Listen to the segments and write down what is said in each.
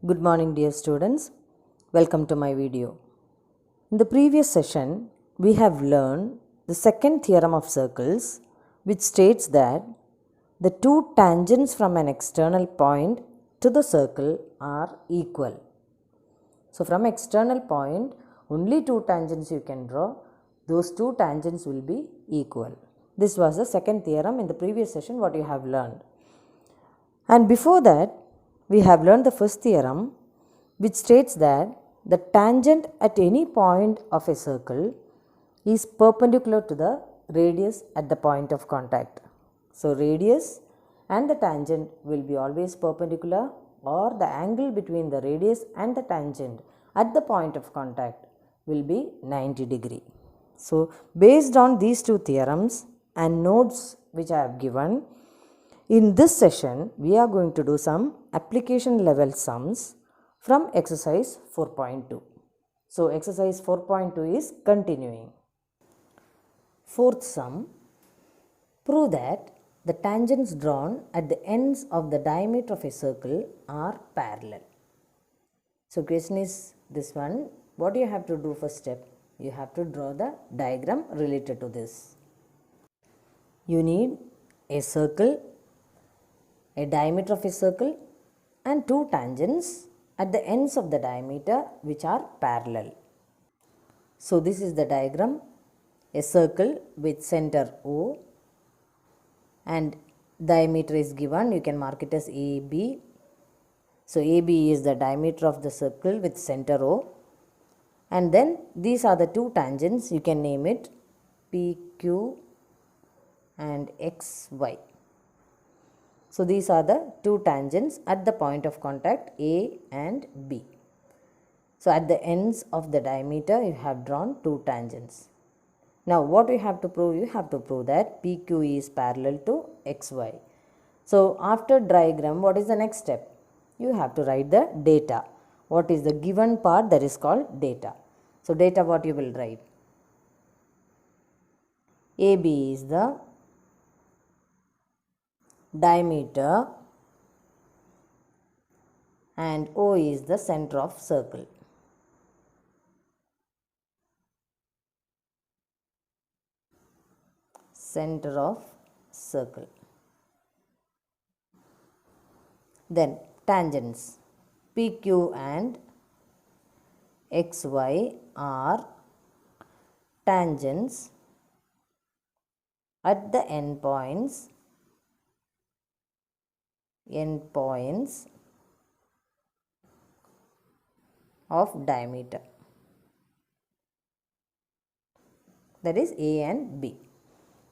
Good morning, dear students. Welcome to my video. In the previous session, we have learned the second theorem of circles, which states that the two tangents from an external point to the circle are equal. So, from external point, only two tangents you can draw. Those two tangents will be equal. This was the second theorem in the previous session, what you have learned. And before that, we have learned the first theorem, which states that the tangent at any point of a circle is perpendicular to the radius at the point of contact. So, radius and the tangent will be always perpendicular, or the angle between the radius and the tangent at the point of contact will be 90 degree. So, based on these two theorems and notes which I have given, in this session we are going to do some application level sums from exercise 4.2. So, exercise 4.2 is continuing. Fourth sum, prove that the tangents drawn at the ends of the diameter of a circle are parallel. So, question is this one. What do you have to do first step? You have to draw the diagram related to this. You need a circle, a diameter of a circle, and two tangents at the ends of the diameter which are parallel. So, this is the diagram, a circle with center O and diameter is given. You can mark it as AB. So, AB is the diameter of the circle with center O, and then these are the two tangents. You can name it PQ and XY. So, these are the two tangents at the point of contact A and B. So, at the ends of the diameter you have drawn two tangents. Now, what you have to prove? You have to prove that PQ is parallel to XY. So, after diagram, what is the next step? You have to write the data. What is the given part? That is called data. So, data what you will write? AB is the diameter and O is the center of circle. Center of circle. Then tangents PQ and XY are tangents at the endpoints of diameter, that is A and B.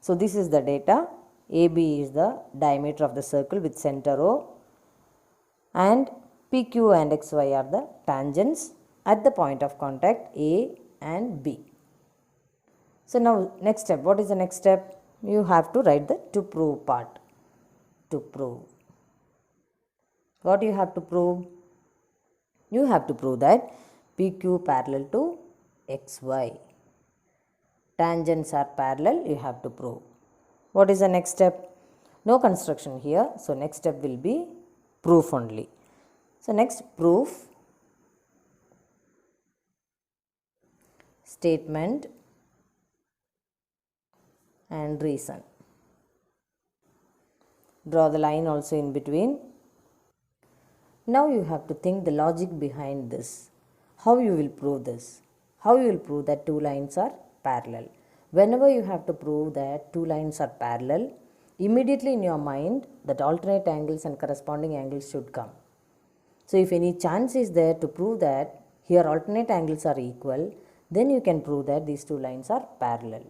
So, this is the data. AB is the diameter of the circle with center O, and PQ and XY are the tangents at the point of contact A and B. So, now next step. What is the next step? You have to write the to prove part. To prove. What you have to prove? You have to prove that PQ parallel to XY. Tangents are parallel, you have to prove. What is the next step? No construction here. So, next step will be proof only. So, next proof, statement and reason. Draw the line also in between. Now, you have to think the logic behind this. How you will prove this? How you will prove that two lines are parallel? Whenever you have to prove that two lines are parallel, immediately in your mind that alternate angles and corresponding angles should come. So, if any chance is there to prove that here alternate angles are equal, then you can prove that these two lines are parallel.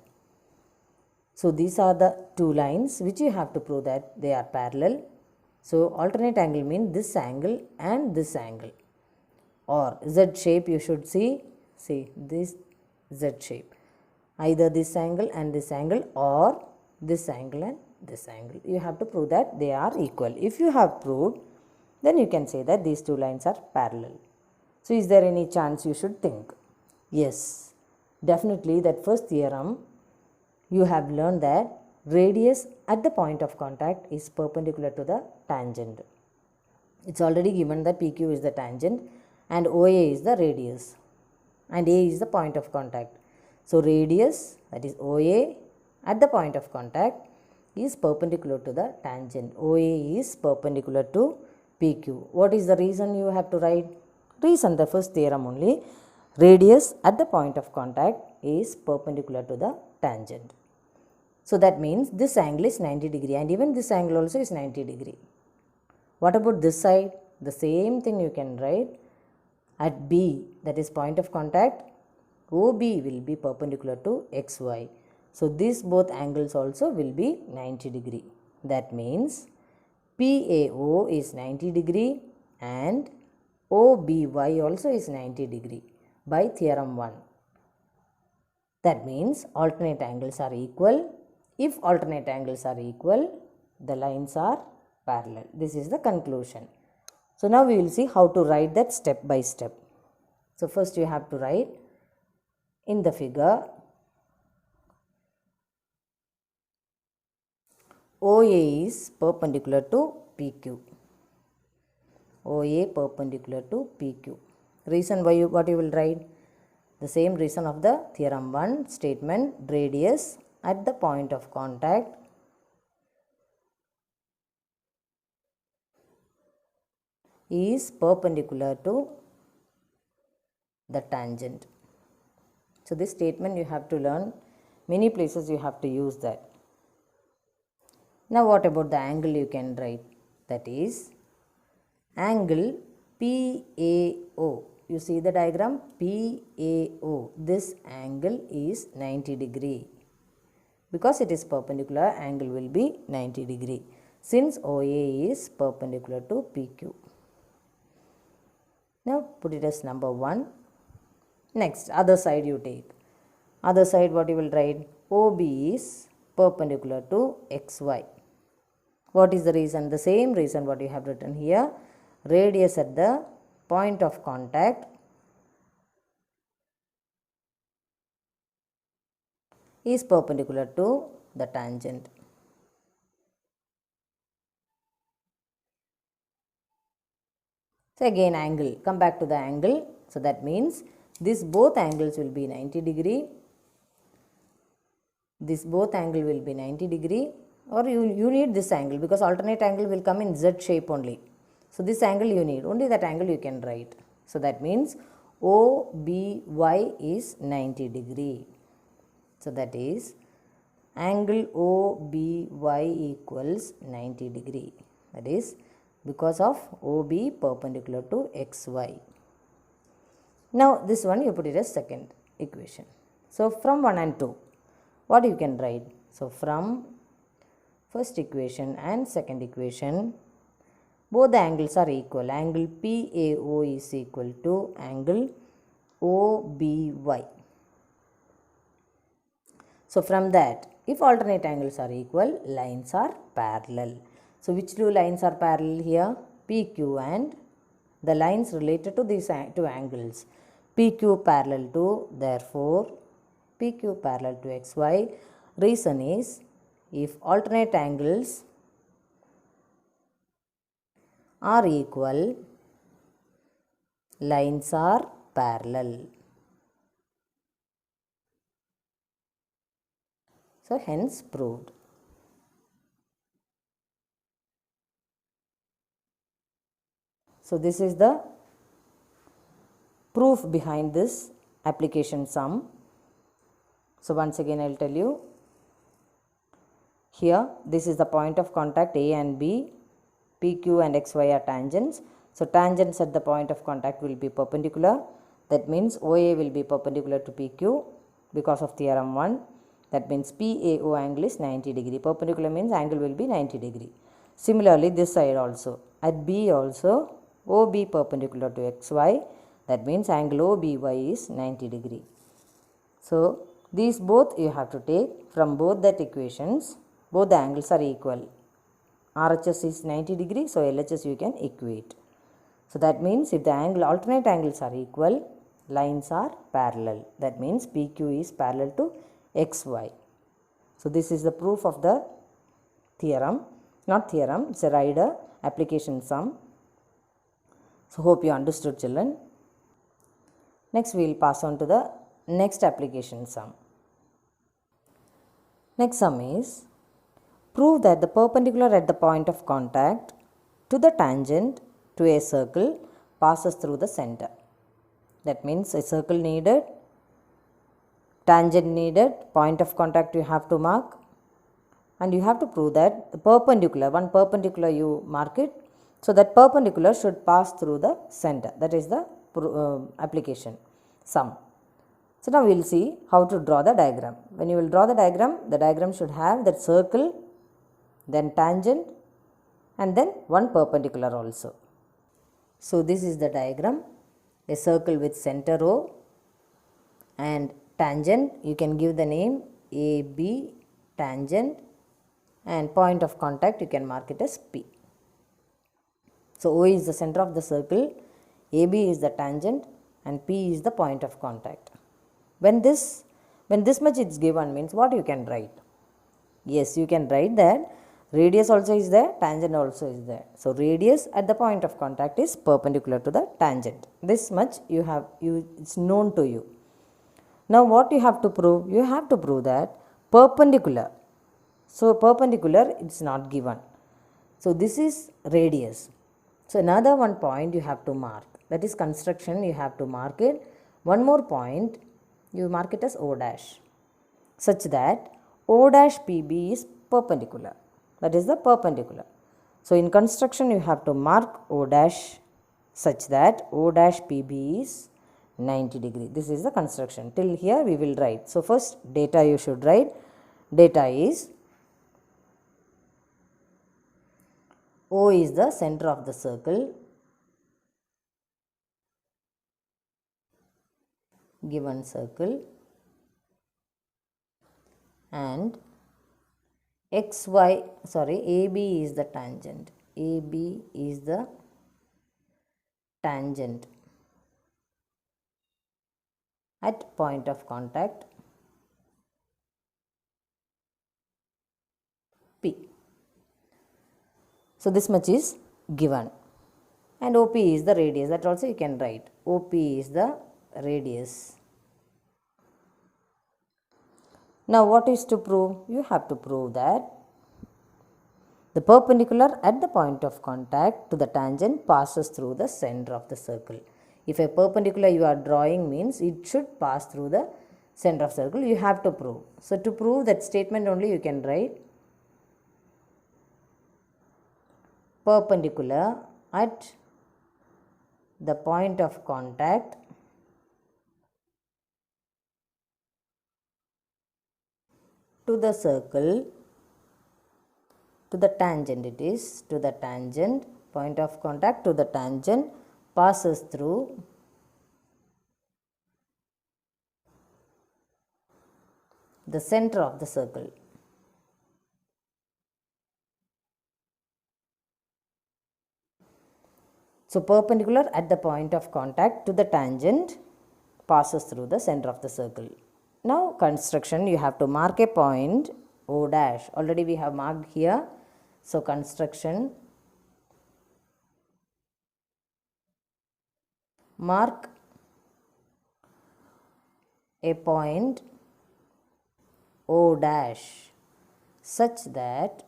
So, these are the two lines which you have to prove that they are parallel. So, alternate angle means this angle and this angle, or Z shape you should see this Z shape, either this angle and this angle or this angle and this angle. You have to prove that they are equal. If you have proved, then you can say that these two lines are parallel. So, is there any chance you should think? Yes, definitely that first theorem you have learned that radius at the point of contact is perpendicular to the tangent. It's already given that PQ is the tangent and OA is the radius and A is the point of contact. So radius, that is OA, at the point of contact is perpendicular to the tangent. OA is perpendicular to PQ. What is the reason you have to write? Reason, the first theorem only. Radius at the point of contact is perpendicular to the tangent. So that means this angle is 90 degree and even this angle also is 90 degree. What about this side? The same thing you can write. At B, that is point of contact, OB will be perpendicular to XY. So these both angles also will be 90 degree. That means PAO is 90 degree and OBY also is 90 degree by theorem 1. That means alternate angles are equal. If alternate angles are equal, the lines are parallel. This is the conclusion. So now we will see how to write that step by step. So first you have to write in the figure OA is perpendicular to PQ. OA perpendicular to PQ. Reason why what you will write? The same reason of the theorem 1 statement, radius at the point of contact is perpendicular to the tangent. So this statement you have to learn. Many places you have to use that. Now what about the angle you can write? That is angle PAO. You see the diagram? PAO. This angle is 90 degree. Because it is perpendicular, angle will be 90 degree. Since OA is perpendicular to PQ. Now put it as number 1. Next, other side you take. Other side what you will write? OB is perpendicular to XY. What is the reason? The same reason what you have written here. Radius at the point of contact is perpendicular to the tangent. So again angle, come back to the angle. So that means this both angles will be 90 degree. This both angle will be 90 degree, or you need this angle because alternate angle will come in Z shape only. So this angle you need, only that angle you can write. So that means OBY is 90 degree. So that is angle OBY equals 90 degree. That is because of OB perpendicular to XY. Now this one you put it as second equation. So from 1 and 2, what you can write? So from first equation and second equation, both the angles are equal. Angle PAO is equal to angle OBY. So from that, if alternate angles are equal, lines are parallel. So which two lines are parallel here? PQ and the lines related to these two angles. PQ parallel to, therefore PQ parallel to XY. Reason is, if alternate angles are equal, lines are parallel. So hence proved. So this is the proof behind this application sum. So once again I will tell you. Here this is the point of contact A and B. PQ and XY are tangents. So tangents at the point of contact will be perpendicular. That means OA will be perpendicular to PQ because of theorem 1. That means PAO angle is 90 degree. Perpendicular means angle will be 90 degree. Similarly this side also. At B also OB perpendicular to XY. That means angle OBY is 90 degree. So these both you have to take from both that equations. Both the angles are equal. RHS is 90 degree, so LHS you can equate. So that means if the alternate angles are equal, lines are parallel. That means PQ is parallel to XY. So this is the proof of the theorem. Not theorem, it's a rider application sum. So hope you understood, children. Next we will pass on to the next application sum. Next sum is, prove that the perpendicular at the point of contact to the tangent to a circle passes through the center. That means a circle needed, tangent needed, point of contact you have to mark, and you have to prove that the perpendicular, one perpendicular you mark it, so that perpendicular should pass through the center. That is the application sum. So now we will see how to draw the diagram. When you will draw the diagram should have that circle, then tangent, and then one perpendicular also. So this is the diagram, a circle with center O and tangent, you can give the name AB tangent, and point of contact you can mark it as P. So O is the center of the circle, AB is the tangent, and P is the point of contact. When this much is given means what you can write? Yes, you can write that radius also is there, tangent also is there. So radius at the point of contact is perpendicular to the tangent. This much it's known to you. Now what you have to prove? You have to prove that perpendicular. So perpendicular it's not given. So this is radius. So another one point you have to mark. That is construction, you have to mark it. One more point, you mark it as O dash, such that O dash PB is perpendicular. That is the perpendicular. So in construction you have to mark O dash such that O dash PB is 90 degree. This is the construction. Till here we will write. So first data you should write. Data is O is the center of the circle, given circle, and AB is the tangent. AB is the tangent at point of contact P. So this much is given, and OP is the radius. That also you can write. OP is the radius. Now what is to prove? You have to prove that the perpendicular at the point of contact to the tangent passes through the center of the circle. If a perpendicular you are drawing means it should pass through the center of circle, you have to prove. So to prove that statement only you can write perpendicular at the point of contact to the circle, to the tangent, it is to the tangent, point of contact to the tangent passes through the center of the circle. So perpendicular at the point of contact to the tangent passes through the center of the circle. Now construction, you have to mark a point O dash. Already we have marked here. So construction, mark a point O dash such that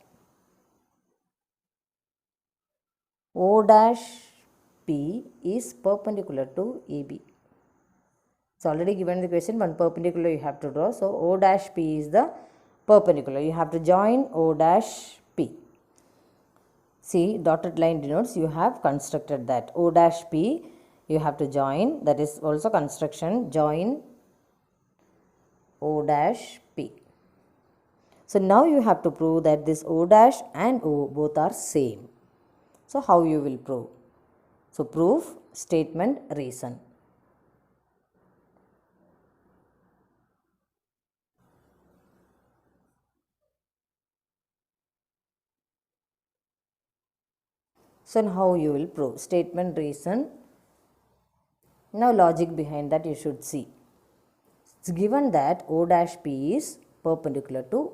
O dash P is perpendicular to AB. It's already given the question, one perpendicular you have to draw. So O dash P is the perpendicular. You have to join O dash P. See, dotted line denotes you have constructed that. O dash P you have to join. That is also construction. Join O dash P. So now you have to prove that this O dash and O both are same. So how you will prove? So proof, statement, reason. So how you will prove? Statement, reason. Now logic behind that you should see. It's given that O dash P is perpendicular to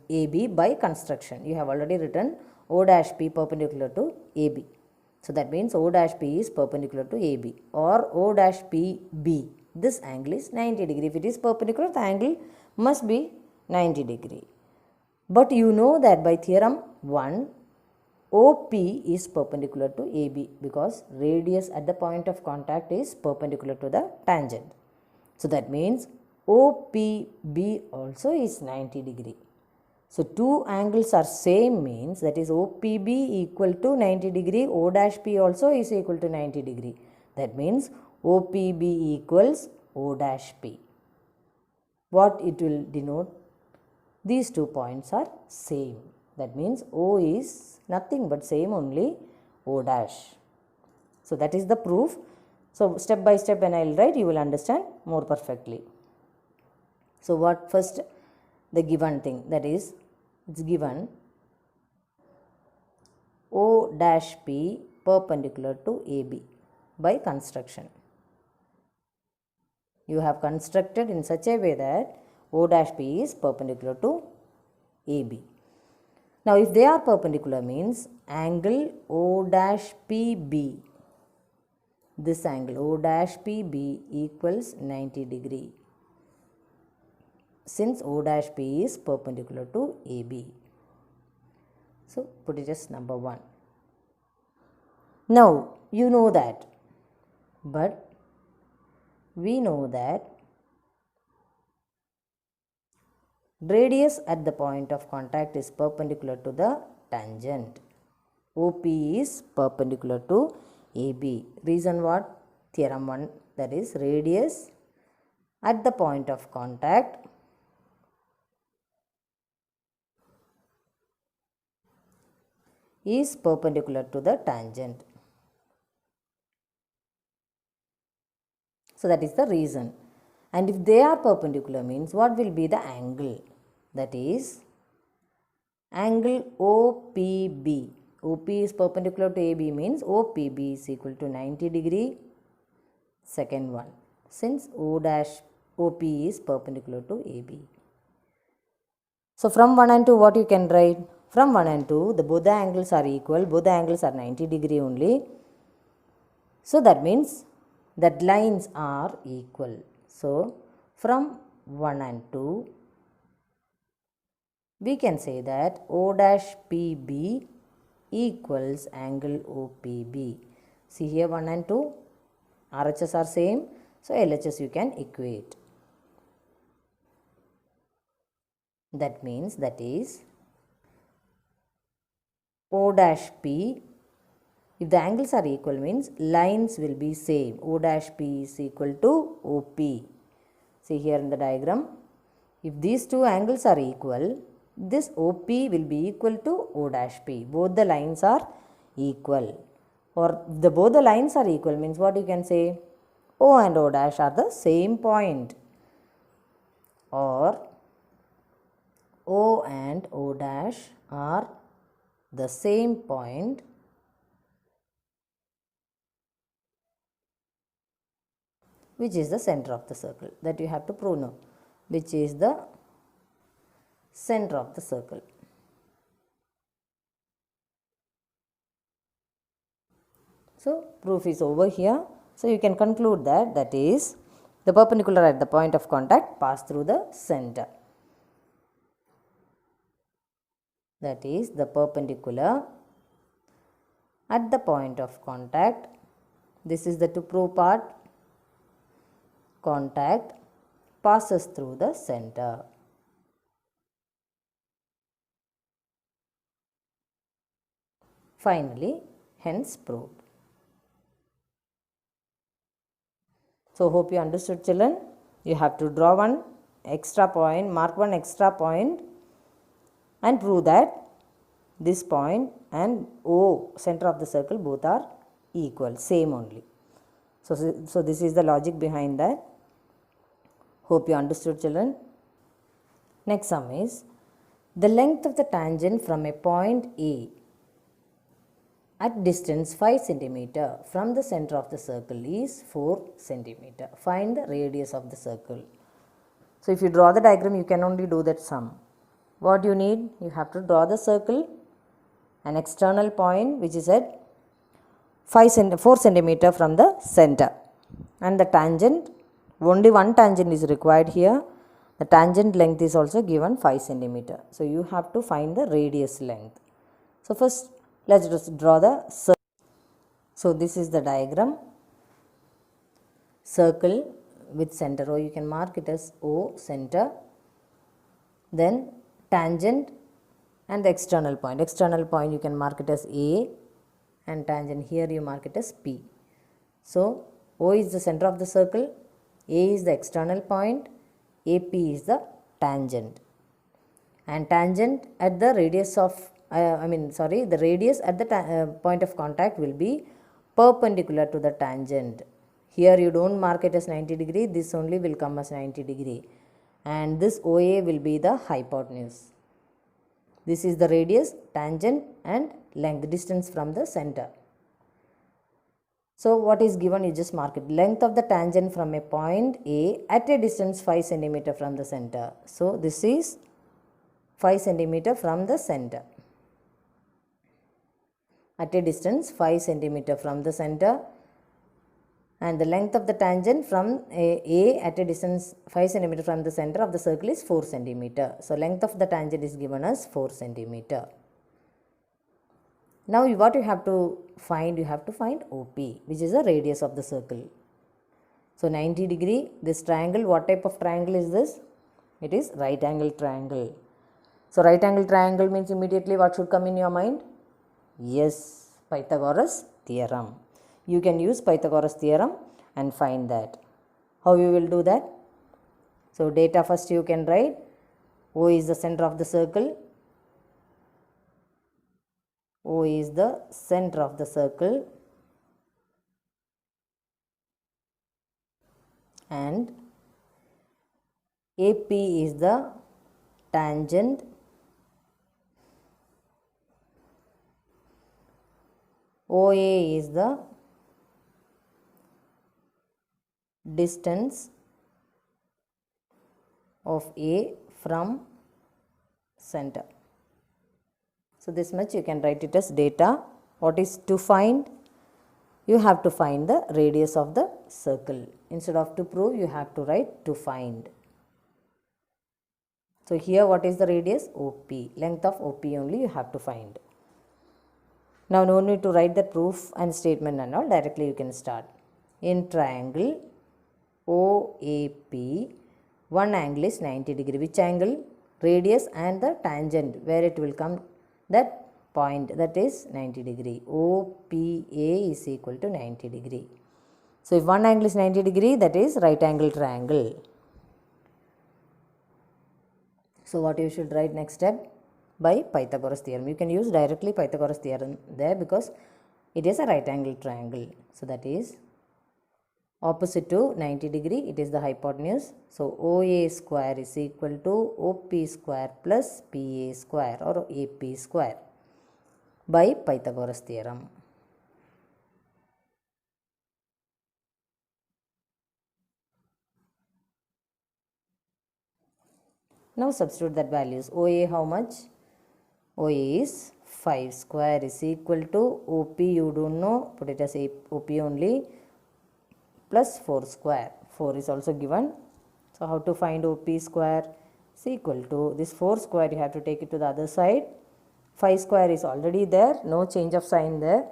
AB by construction. You have already written O dash P perpendicular to AB. So that means O dash P is perpendicular to AB, or O dash PB. This angle is 90 degree. If it is perpendicular, the angle must be 90 degree. But you know that by theorem 1, OP is perpendicular to AB because radius at the point of contact is perpendicular to the tangent. So that means OPB also is 90 degree. So two angles are same means that is OPB equal to 90 degree, O dash P also is equal to 90 degree. That means OPB equals O dash P. What it will denote? These 2 points are same. That means O is nothing but same only O dash. So that is the proof. So step by step when I will write, you will understand more perfectly. So what first? The given thing, that is, it's given O dash P perpendicular to AB by construction. You have constructed in such a way that O dash P is perpendicular to AB. Now if they are perpendicular means angle O dash PB, this angle O dash PB equals 90 degree, since O dash P is perpendicular to AB. So put it as number 1. Now you know that, but we know that radius at the point of contact is perpendicular to the tangent. OP is perpendicular to AB. Reason what? Theorem 1, that is radius at the point of contact is perpendicular to the tangent. So that is the reason. And if they are perpendicular means what will be the angle? That is angle OPB. OP is perpendicular to AB means OPB is equal to 90 degree. Second one, since O dash OP is perpendicular to AB. So from 1 and 2 what you can write? From 1 and 2 both the angles are equal, both the angles are 90 degree only. So that means that lines are equal. So from 1 and 2 we can say that O dash PB equals angle OPB. See here 1 and 2 RHS are same, so LHS you can equate. That means that is O dash P, if the angles are equal means lines will be same. O dash P is equal to OP. See here in the diagram, if these two angles are equal, this OP will be equal to O dash P. Both the lines are equal. Or both the lines are equal means what you can say? O and O dash are the same point. Or O and O dash are the same point which is the center of the circle. That you have to prove now. Which is the center of the circle. So proof is over here. So you can conclude that that is the perpendicular at the point of contact pass through the center. That is the perpendicular at the point of contact. This is the to prove part. Contact passes through the center. Finally, hence proved. So hope you understood, children. You have to draw one extra point, mark one extra point and prove that this point and O, center of the circle, both are equal, same only. So this is the logic behind that. Hope you understood, children. Next sum is the length of the tangent from a point A at distance 5 cm from the center of the circle is 4 cm. Find the radius of the circle. So if you draw the diagram, you can only do that sum. What you need? You have to draw the circle, an external point which is at 4 centimeter from the center. And the tangent, only one tangent is required here. The tangent length is also given 5 centimeter. So you have to find the radius length. So first let's just draw the circle. So this is the diagram. Circle with center O, you can mark it as O, center. Then tangent and the external point. External point you can mark it as A, and tangent here you mark it as P. So O is the center of the circle, A is the external point, AP is the tangent. And tangent at the radius of, the radius at the point of contact will be perpendicular to the tangent. Here you don't mark it as 90 degree, this only will come as 90 degree. And this OA will be the hypotenuse. This is the radius, tangent and length, distance from the center. So what is given, you just mark it. Length of the tangent from a point A at a distance 5 centimeter from the center. So this is 5 centimeter from the center. At a distance 5 centimeter from the center. And the length of the tangent from A at a distance 5 centimeter from the center of the circle is 4 centimeter. So length of the tangent is given as 4 centimeter. Now what you have to find, you have to find OP, which is the radius of the circle. So 90 degree, this triangle, what type of triangle is this? It is right angle triangle. So right angle triangle means immediately what should come in your mind? Yes, Pythagoras theorem. You can use Pythagoras theorem and find that. How you will do that? So data first you can write. O is the center of the circle. O is the center of the circle. And AP is the tangent. OA is the distance of A from center. So this much you can write it as data. What is to find? You have to find the radius of the circle. Instead of to prove, you have to write to find. So here what is the radius? OP. Length of OP only you have to find. Now no need to write the proof and statement and all, directly you can start. In triangle OAP, one angle is 90 degree. Which angle? Radius and the tangent, where it will come, that point, that is 90 degree. OPA is equal to 90 degree. So if one angle is 90 degree, that is right angle triangle. So what you should write next step? By Pythagoras theorem. You can use directly Pythagoras theorem there because it is a right angle triangle. So that is opposite to 90 degree, it is the hypotenuse. So OA square is equal to OP square plus PA square or AP square by Pythagoras theorem. Now substitute that values. OA how much? OA is 5 square is equal to OP, you don't know, put it as OP only, plus 4 square. 4 is also given. So how to find OP square? Is equal to this 4 square, you have to take it to the other side. 5 square is already there, no change of sign there.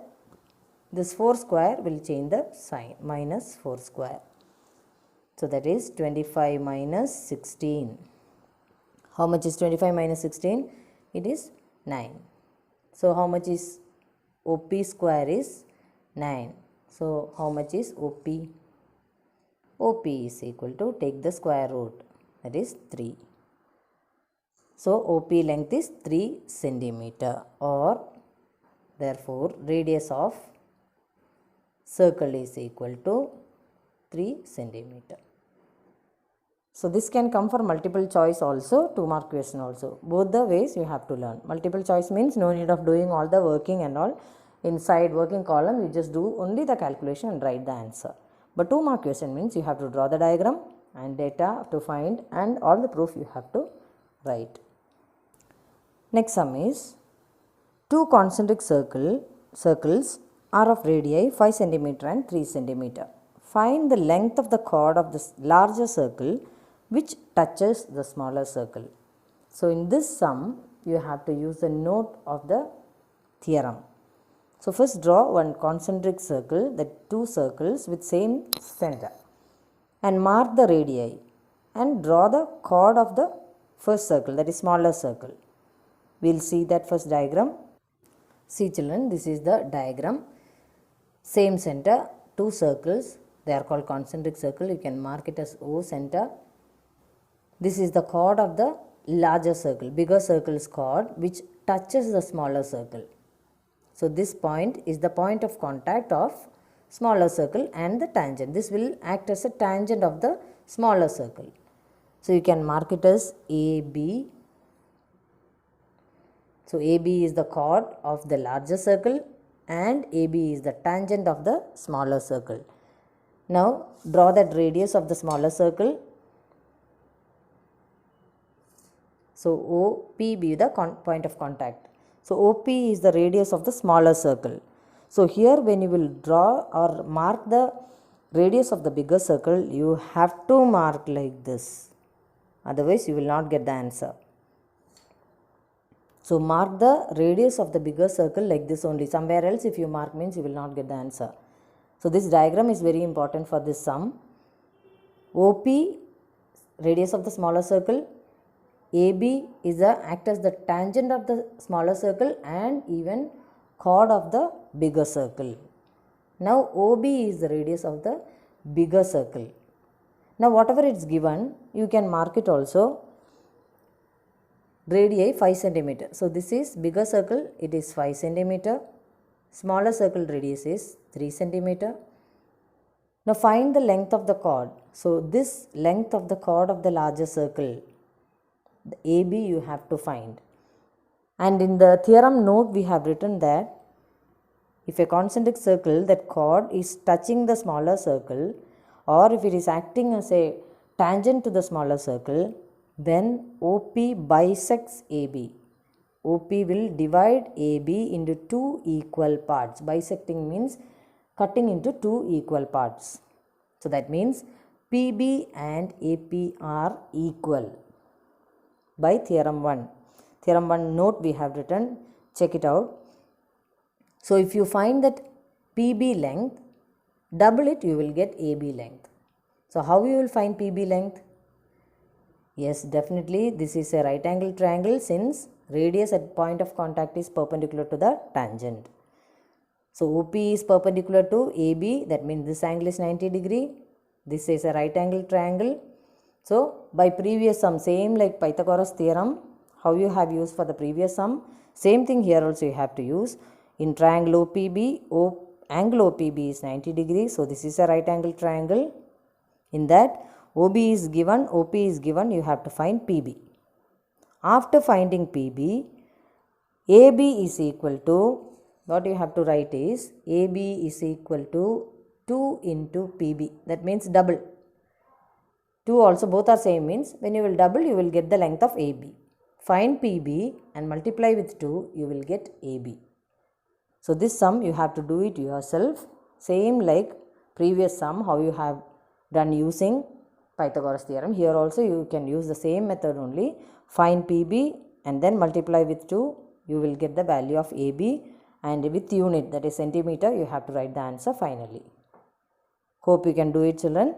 This 4 square will change the sign, minus 4 square. So that is 25 minus 16. How much is 25 minus 16? It is 9. So how much is OP square is 9. So how much is OP? OP is equal to, take the square root, that is 3. So OP length is 3 centimeter, or therefore radius of circle is equal to 3 centimeter. So this can come for multiple choice also, 2 mark question also. Both the ways you have to learn. Multiple choice means no need of doing all the working and all. Inside working column you just do only the calculation and write the answer. But 2 mark question means you have to draw the diagram and data to find and all the proof you have to write. Next sum is 2 concentric circles are of radii 5 cm and 3 cm. Find the length of the chord of the larger circle which touches the smaller circle. So in this sum, you have to use the note of the theorem. So first draw one concentric circle, the two circles with same center, and mark the radii and draw the chord of the first circle, that is smaller circle. We will see that first diagram. See children, this is the diagram. Same center, two circles, they are called concentric circle. You can mark it as O center. This is the chord of the larger circle, bigger circle's chord which touches the smaller circle. So this point is the point of contact of smaller circle and the tangent. This will act as a tangent of the smaller circle. So you can mark it as AB. So AB is the chord of the larger circle and AB is the tangent of the smaller circle. Now draw that radius of the smaller circle. So OP be the point of contact. So OP is the radius of the smaller circle. So here when you will draw or mark the radius of the bigger circle, you have to mark like this. Otherwise you will not get the answer. So mark the radius of the bigger circle like this only. Somewhere else if you mark means you will not get the answer. So this diagram is very important for this sum. OP, radius of the smaller circle. AB is act as the tangent of the smaller circle and even chord of the bigger circle. Now OB is the radius of the bigger circle. Now whatever it's given, you can mark it also. Radii 5 cm. So this is bigger circle, it is 5 cm. Smaller circle radius is 3 cm. Now find the length of the chord. So this length of the chord of the larger circle, the AB you have to find. And in the theorem note we have written that if a concentric circle, that chord is touching the smaller circle, or if it is acting as a tangent to the smaller circle, then OP bisects AB. OP will divide AB into two equal parts. Bisecting means cutting into two equal parts. So that means PB and AP are equal by theorem 1. Theorem 1 note we have written, check it out. So if you find that PB length, double it, you will get AB length. So how you will find PB length? Yes, definitely this is a right angle triangle since radius at point of contact is perpendicular to the tangent. So OP is perpendicular to AB, that means this angle is 90 degree. This is a right angle triangle. So by previous sum, same like Pythagoras theorem, how you have used for the previous sum, same thing here also you have to use. In triangle OPB, angle OPB is 90 degrees. So this is a right angle triangle. In that OB is given, OP is given, you have to find PB. After finding PB, AB is equal to, what you have to write is, AB is equal to 2 into PB. That means double. 2 also both are same means when you will double you will get the length of AB. Find PB and multiply with 2, you will get AB. So this sum you have to do it yourself, same like previous sum how you have done using Pythagoras theorem. Here also you can use the same method only. Find PB and then multiply with 2, you will get the value of AB, and with unit, that is centimeter, you have to write the answer finally. Hope you can do it children.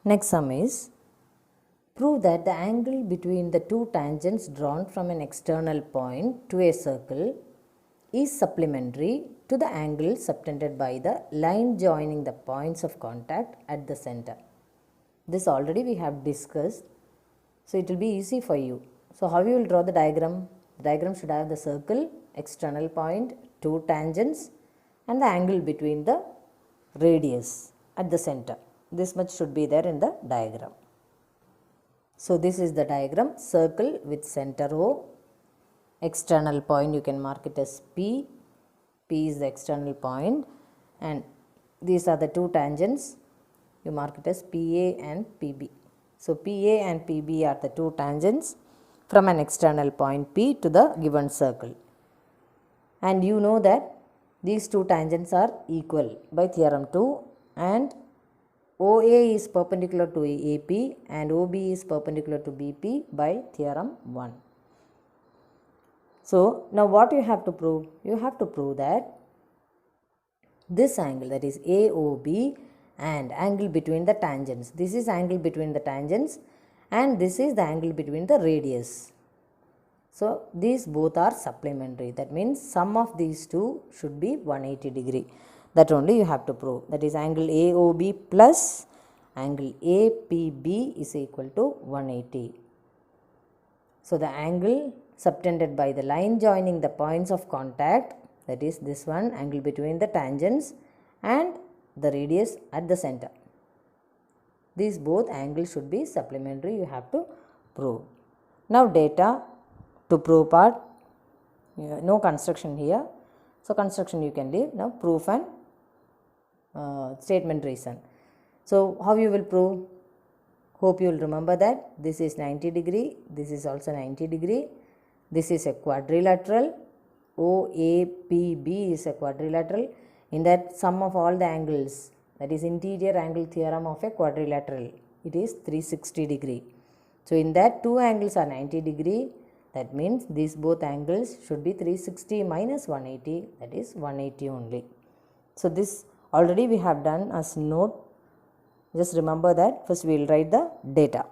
Next sum is, prove that the angle between the two tangents drawn from an external point to a circle is supplementary to the angle subtended by the line joining the points of contact at the center. This already we have discussed, so it will be easy for you. So how you will draw the diagram? The diagram should have the circle, external point, two tangents and the angle between the radius at the center. This much should be there in the diagram. So this is the diagram, circle with center O, external point you can mark it as P. P is the external point and these are the two tangents. You mark it as PA and PB. So PA and PB are the two tangents from an external point P to the given circle. And you know that these two tangents are equal by theorem 2, and OA is perpendicular to AP and OB is perpendicular to BP by theorem 1. So now what you have to prove? You have to prove that this angle, that is AOB, and angle between the tangents. This is angle between the tangents and this is the angle between the radius. So these both are supplementary. That means sum of these two should be 180 degree. That only you have to prove. That is angle AOB plus angle APB is equal to 180. So the angle subtended by the line joining the points of contact, that is this one, angle between the tangents and the radius at the center. These both angles should be supplementary, you have to prove. Now data to prove part, no construction here. So construction you can leave. Now proof and statement reason. So how you will prove? Hope you will remember that this is 90 degree, this is also 90 degree. This is a quadrilateral. OAPB is a quadrilateral. In that sum of all the angles, that is interior angle theorem of a quadrilateral, it is 360 degree. So in that two angles are 90 degree. That means these both angles should be 360 minus 180, that is 180 only. So this already we have done as note. Just remember that. First we will write the data.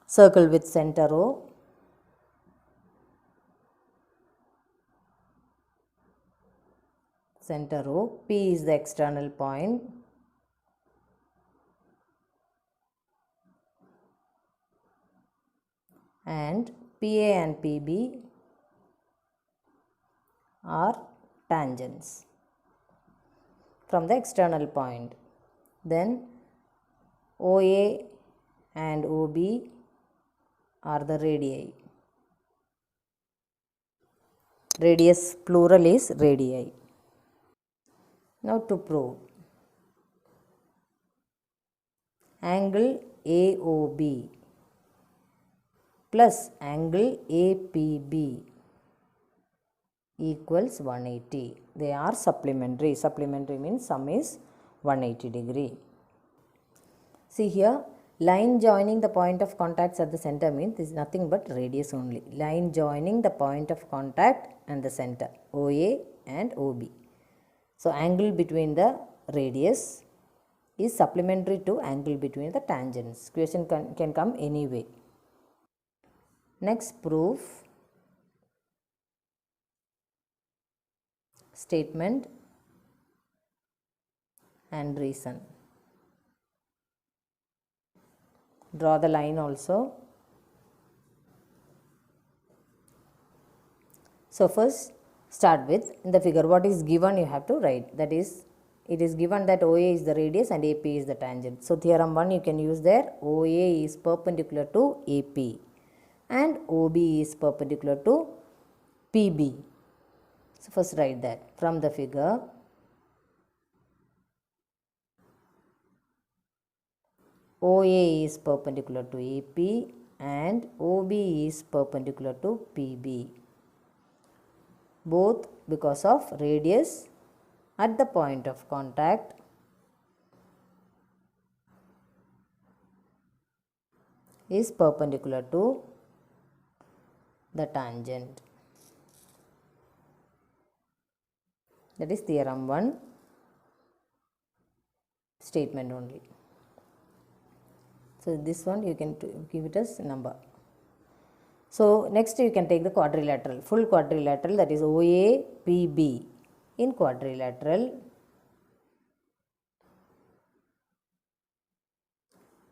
Circle with center O. Center O. P is the external point. And PA and PB are tangents from the external point. Then OA and OB are the radii. Radius plural is radii. Now to prove, angle AOB plus angle APB equals 180. They are supplementary. Supplementary means sum is 180 degree. See here, line joining the point of contacts at the center means this is nothing but radius only. Line joining the point of contact and the center, OA and OB. So angle between the radius is supplementary to angle between the tangents. Question can come anyway. Next proof, statement and reason. Draw the line also. So first start with, in the figure what is given you have to write. That is, it is given that OA is the radius and AP is the tangent. So theorem 1 you can use there. OA is perpendicular to AP and OB is perpendicular to PB. So first write that from the figure. OA is perpendicular to AP and OB is perpendicular to PB. Both because of radius at the point of contact is perpendicular to the tangent. That is theorem 1 statement only. So this one you can give it as number. So next you can take the quadrilateral, full quadrilateral, that is OAPB in quadrilateral.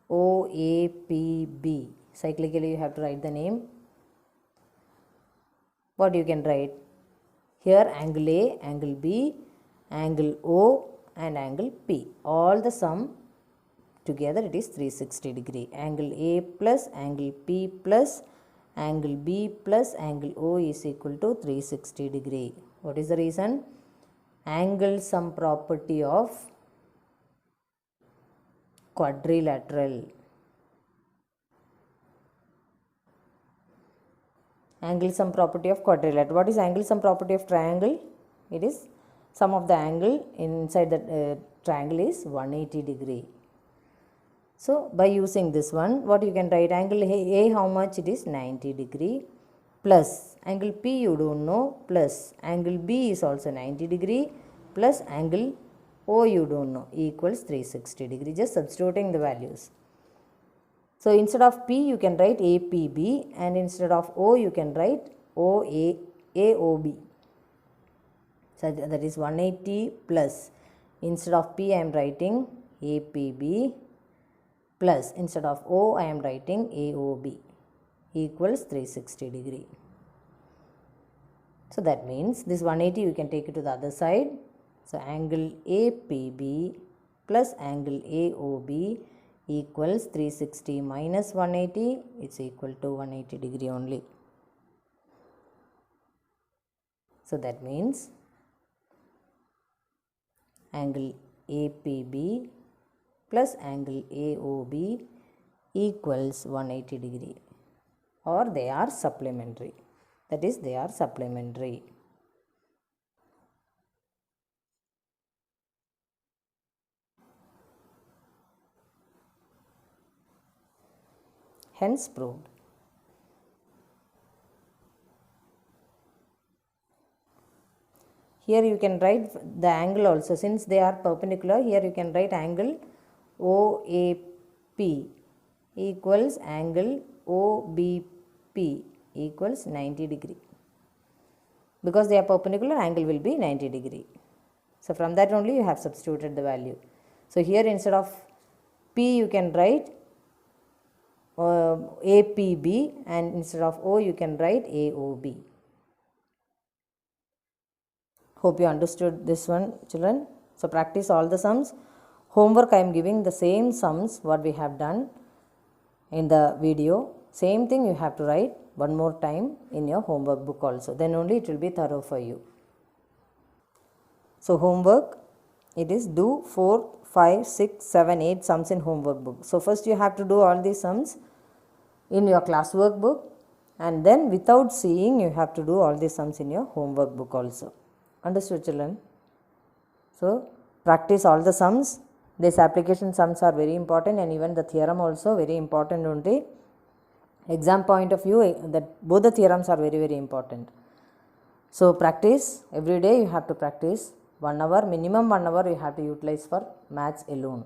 OAPB, cyclically you have to write the name. What you can write? Here angle A, angle B, angle O and angle P. All the sum together it is 360 degree. Angle A plus angle P plus angle B plus angle O is equal to 360 degree. What is the reason? Angle sum property of quadrilateral. Angle sum property of quadrilateral. What is angle sum property of triangle? It is sum of the angle inside the triangle is 180 degree. So by using this one, what you can write, angle A how much it is? 90 degree, plus angle P you don't know, plus angle B is also 90 degree, plus angle O you don't know, equals 360 degree. Just substituting the values. So instead of P you can write APB, and instead of O you can write AOB. So that is 180 plus, instead of P I am writing APB, plus instead of O I am writing AOB, equals 360 degree. So that means this 180 you can take it to the other side. So angle APB plus angle AOB equals 360 minus 180, it's equal to 180 degree only. So that means angle APB plus angle AOB equals 180 degree, or they are supplementary. That is, they are supplementary. Hence proved. Here you can write the angle also, since they are perpendicular. Here you can write angle OAP equals angle OBP equals 90 degree. Because they are perpendicular, angle will be 90 degree. So from that only you have substituted the value. So here instead of P you can write APB, and instead of O you can write AOB. Hope you understood this one, children. So practice all the sums. Homework I am giving the same sums what we have done in the video. Same thing you have to write one more time in your homework book also. Then only it will be thorough for you. So homework, it is do 4, 5, 6, 7, 8 sums in homework book. So first you have to do all these sums in your classwork book, and then without seeing you have to do all these sums in your homework book also. Understood, children? So practice all the sums. These application sums are very important, and even the theorem also very important only. Exam point of view, that both the theorems are very, very important. So practice every day. You have to practice 1 hour, minimum 1 hour you have to utilize for maths alone.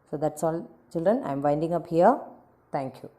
So that's all, children. I am winding up here. Thank you.